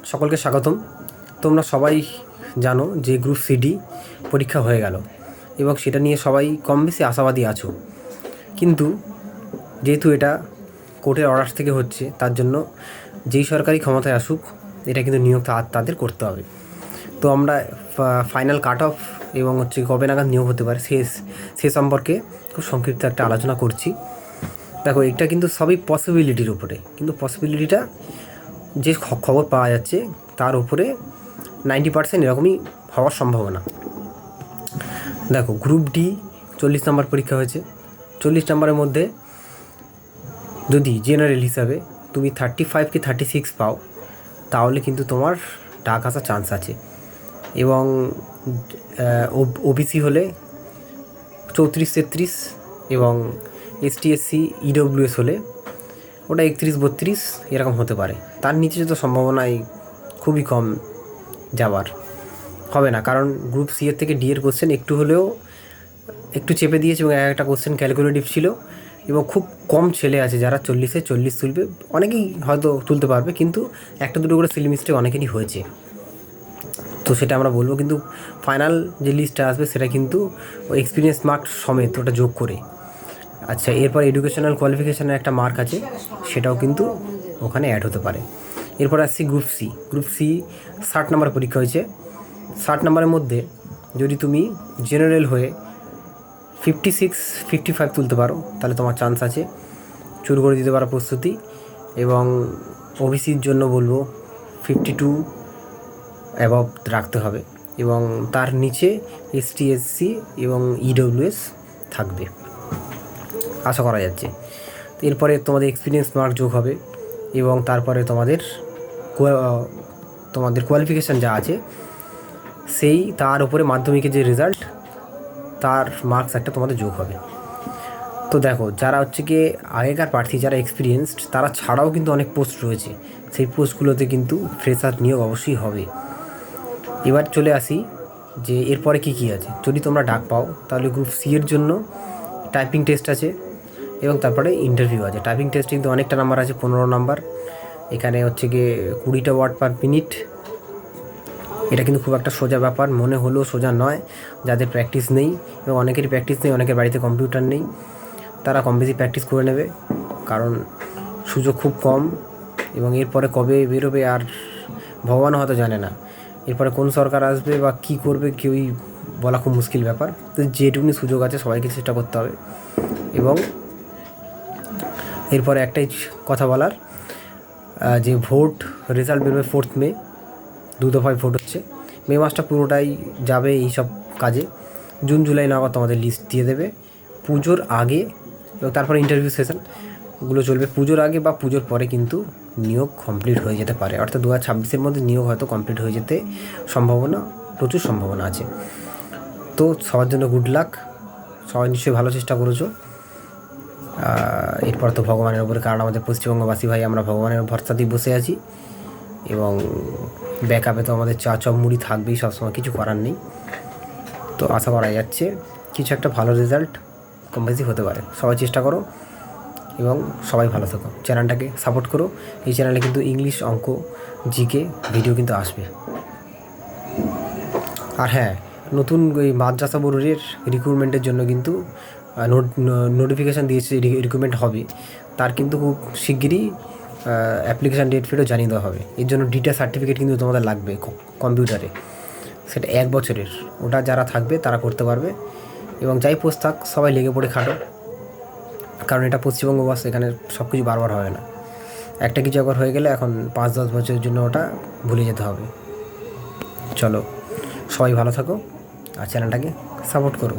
সকলকে স্বাগতম। তোমরা সবাই জানো যে গ্রুপ সিডি পরীক্ষা হয়ে গেল এবং সেটা নিয়ে সবাই কম বেশি আশাবাদী আছো। কিন্তু যেহেতু এটা কোর্টের অর্ডার থেকে হচ্ছে, তার জন্য যেই সরকারি ক্ষমতায় আসুক এটা কিন্তু নিয়োগ তাদের করতে হবে। তো আমরা ফাইনাল কাট অফ এবং কবে নাগাদ নিয়োগ হতে পারে সে সম্পর্কে খুব সংক্ষিপ্ত একটা আলোচনা করছি। দেখো, এটা কিন্তু সবই পসিবিলিটির উপরে, কিন্তু পসিবিলিটিটা যে খবর পাওয়া যাচ্ছে তার উপরে 90% এরকমই হওয়ার সম্ভাবনা। দেখো, গ্রুপ ডি 40 নম্বর পরীক্ষা হয়েছে। 40 নম্বরের মধ্যে যদি জেনারেল হিসাবে তুমি 35 কি 36 পাও, তাহলে কিন্তু তোমার ডাক আসার চান্স আছে। এবং ওবিসি হলে 34-33, এবং ST/SC EWS হলে ওটা 31-32 এরকম হতে পারে। তার নিচে তো সম্ভাবনাই খুবই কম যাওয়ার হবে না, কারণ গ্রুপ সি এর থেকে ডি এর কোশ্চেন একটু হলেও একটু চেপে দিয়েছে এবং একটা কোশ্চেন ক্যালকুলেটিভ ছিল, এবং খুব কম ছেলে আছে যারা 40-এ 40 তুলবে। অনেকেই হয়তো তুলতে পারবে, কিন্তু একটা দুটো করে সিলি মিস্টেক অনেকেরই হয়েছে। তো সেটা আমরা বলবো, কিন্তু ফাইনাল যে লিস্টটা আসবে সেটা কিন্তু এক্সপিরিয়েন্স মার্ক সমেত ওটা যোগ করে। আচ্ছা, এরপর এডুকেশনাল কোয়ালিফিকেশানের একটা মার্ক আছে, সেটাও কিন্তু ওখানে অ্যাড হতে পারে। এরপর আসছি গ্রুপ সি। গ্রুপ সি 60 নম্বর পরীক্ষা হয়েছে। 60 নম্বরের মধ্যে যদি তুমি জেনারেল হয়ে 56-55 তুলতে পারো, তাহলে তোমার চান্স আছে, শুরু করে দিতে পারো প্রস্তুতি। এবং ওবিসির জন্য বলবো 52 অ্যাবভ রাখতে হবে, এবং তার নিচে ST/SC এবং EWS থাকবে আশা করা যাচ্ছে। এরপরে তোমাদের এক্সপিরিয়েন্স মার্ক যোগ হবে, এবং তারপরে তোমাদের কোয়ালিফিকেশান যা আছে সেই তার উপরে মাধ্যমিকের যে রেজাল্ট তার মার্কস একটা তোমাদের যোগ হবে। তো দেখো, যারা গিয়ে আগেকার প্রার্থী, যারা এক্সপিরিয়েন্সড, তারা ছাড়াও কিন্তু অনেক পোস্ট রয়েছে। সেই পোস্টগুলোতে কিন্তু ফ্রেশার নিয়োগ অবশ্যই হবে। এবার চলে আসি যে এরপরে কী আছে। যদি তোমরা ডাক পাও, তাহলে গ্রুপ সি এর জন্য টাইপিং টেস্ট আছে, এবং তারপরে ইন্টারভিউ আছে। টাইপিং টেস্ট কিন্তু অনেকটা নাম্বার আছে, 15 নাম্বার। এখানে গিয়ে 20টা ওয়ার্ড পার মিনিট। এটা কিন্তু খুব একটা সোজা ব্যাপার মনে হলেও সোজা নয়। যাদের প্র্যাকটিস নেই, এবং অনেকেরই প্র্যাকটিস নেই, অনেকের বাড়িতে কম্পিউটার নেই, তারা কম বেশি প্র্যাকটিস করে নেবে, কারণ সুযোগ খুব কম। এবং এরপরে কবে বেরোবে আর ভগবানও হয়তো জানে না। এরপরে কোন সরকার আসবে বা কী করবে কেউই বলা খুব মুশকিল ব্যাপার। তো যেটুকুনি সুযোগ আছে সবাইকে চেষ্টা করতে হবে। এবং এরপরে একটাই কথা বলার, যে ভোট রেজাল্ট বেরোবে 4 মে। 2 দফায় ভোট হচ্ছে। মে মাসটা পুরোটাই যাবে এই সব কাজে। জুন জুলাই নাগাদ তোমাদের লিস্ট দিয়ে দেবে পুজোর আগে, এবং তারপরে ইন্টারভিউ সেশনগুলো চলবে পুজোর আগে বা পুজোর পরে। কিন্তু নিয়োগ কমপ্লিট হয়ে যেতে পারে, অর্থাৎ 2026-এর মধ্যে নিয়োগ হয়তো কমপ্লিট হয়ে যেতে প্রচুর সম্ভাবনা আছে। তো সবার জন্য গুড লাক। সবাই নিশ্চয়ই ভালো চেষ্টা করেছো। এরপর তো ভগবানের উপরে, কারণ আমাদের পশ্চিমবঙ্গবাসী ভাই, আমরা ভগবানের ভরসাতেই বসে আছি। এবং ব্যাকআপে তো আমাদের চা চপ মুড়ি থাকবেই সবসময়, কিছু করার নেই। তো আশা করা যাচ্ছে কিছু একটা ভালো রেজাল্ট কম বেশি হতে পারে। সবাই চেষ্টা করো এবং সবাই ভালো থাকো। চ্যানেলটাকে সাপোর্ট করো। এই চ্যানেলে কিন্তু ইংলিশ, অঙ্ক, জিকে ভিডিও কিন্তু আসবে। আর হ্যাঁ, নতুন ওই মাদ্রাসা বোর্ডের রিক্রুটমেন্টের জন্য কিন্তু নোটিফিকেশান দিয়েছে, রিক্রুটমেন্ট হবে। তার কিন্তু খুব শিগগিরই অ্যাপ্লিকেশান ডেট ফেটও জানিয়ে দেওয়া হবে। এর জন্য ডিটা সার্টিফিকেট কিন্তু তোমাদের লাগবে কম্পিউটারে, সেটা 1 বছরের। ওটা যারা থাকবে তারা করতে পারবে। এবং যাই পোস্ট থাক, সবাই লেগে পড়ে খাটো, কারণ এটা পশ্চিমবঙ্গ বাস, এখানে সব কিছু বারবার হয় না। একটা কিছু একবার হয়ে গেলে এখন 5-10 বছরের জন্য ওটা ভুলে যেতে হবে। চলো, সবাই ভালো থাকো আর চ্যানেলটাকে সাপোর্ট করো।